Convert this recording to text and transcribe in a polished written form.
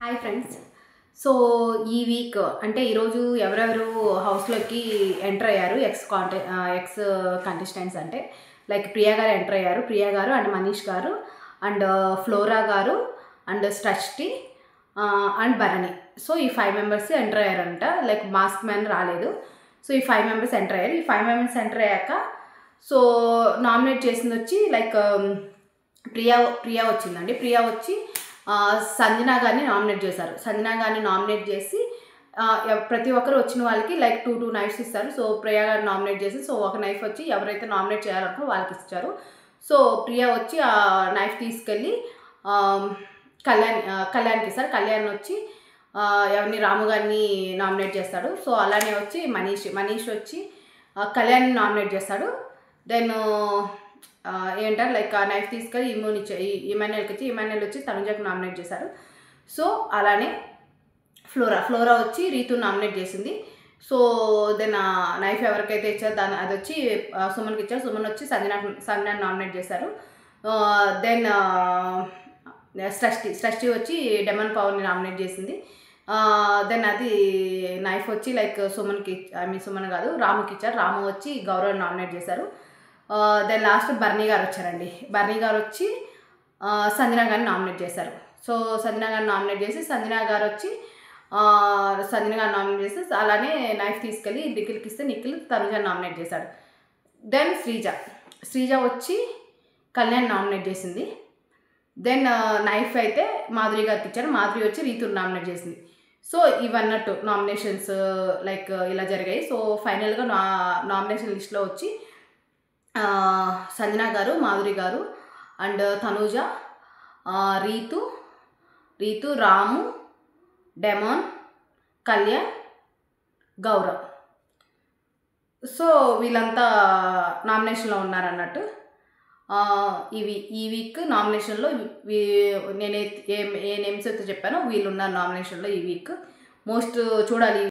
Hi friends. So ఈ week అంటే ఈరోజు ఎవరెవరు హౌస్లోకి ఎంటర్ అయ్యారు ఎక్స్ కంటెస్టెంట్స్ అంటే లైక్ ప్రియా గారు ఎంటర్ అయ్యారు. ప్రియా గారు అండ్ మనీష్ గారు అండ్ ఫ్లోరా గారు and Srishti and Bharani. So ఈ 5 మెంబర్స్ ఎంటర్ అయ్యారంట. లైక్ మాస్క్ మ్యాన్ రాలేదు. సో ఈ 5 మెంబర్స్ ఎంటర్ అయ్యారు. ఈ 5 మెంబర్స్ ఎంటర్ అయ్యాక సో నామినేట్ చేసింది వచ్చి లైక్ ప్రియా వచ్చిందండి. ప్రియా వచ్చి సంజనా గారిని నామినేట్ చేశారు. సంజనా గారిని నామినేట్ చేసి ప్రతి ఒక్కరు వచ్చిన వాళ్ళకి లైక్ 2 నైఫ్స్ ఇస్తారు. సో ప్రియా గారిని నామినేట్ చేసి సో ఒక నైఫ్ వచ్చి ఎవరైతే నామినేట్ చేయాలనుకో వాళ్ళకి ఇచ్చారు. సో ప్రియా వచ్చి ఆ నైఫ్ తీసుకెళ్ళి కళ్యాణ్కి ఇస్తారు. కళ్యాణ్ వచ్చి ఎవరిని రాము గారిని నామినేట్ చేస్తాడు. సో అలానే వచ్చి మనీష్ వచ్చి కళ్యాణ్ని నామినేట్ చేస్తాడు. దెన్ ఏంటారు లైక్ ఆ నైఫ్ తీసుకెళ్ళి ఇమాన్యుయల్కి ఇచ్చి ఇమాన్యుయల్ వచ్చి తనుజకి నామినేట్ చేశారు. సో అలానే ఫ్లోరా వచ్చి రీతు నామినేట్ చేసింది. సో దెన్ ఆ నైఫ్ ఎవరికైతే ఇచ్చారో అది వచ్చి సుమన్కి ఇచ్చారు. సుమన్ వచ్చి సంజనాని నామినేట్ చేశారు. దెన్ సృష్టి వచ్చి డెమన్ పవర్ని నామినేట్ చేసింది. దెన్ అది నైఫ్ వచ్చి లైక్ సుమన్ కాదు రాముకి ఇచ్చారు. రాము వచ్చి గౌరవ్ నామినేట్ చేశారు. దెన్ లాస్ట్ బర్నీ గారు వచ్చారండి. బర్నీ గారు వచ్చి సంజనా గారిని నామినేట్ చేశారు. సో సంజనా గారిని నామినేట్ చేసి సంజనా గారు నామినేట్ చేసి అలానే నైఫ్ తీసుకెళ్ళి నిఖిల్కి ఇస్తే నిఖిల్ తనుజని నామినేట్ చేశాడు. దెన్ శ్రీజ వచ్చి కళ్యాణ్ నామినేట్ చేసింది. దెన్ నైఫ్ అయితే మాధురి గారికి ఇచ్చారు. మాధురి వచ్చి రీతుని నామినేట్ చేసింది. సో ఇవన్నట్టు నామినేషన్స్ లైక్ ఇలా జరిగాయి. సో ఫైనల్గా నామినేషన్ లిస్ట్లో వచ్చి సంజనా గారు, మాధురి గారు and Tanuja, Ritu, Ramu, Demon, Kalyan, Gaurav. So వీళ్ళంతా నామినేషన్లో ఉన్నారన్నట్టు. ఈ వీక్ నామినేషన్లో నేను ఏ నేమ్స్ అయితే చెప్పానో వీళ్ళు ఉన్నారు నామినేషన్లో ఈ వీక్. మోస్ట్ చూడాలి.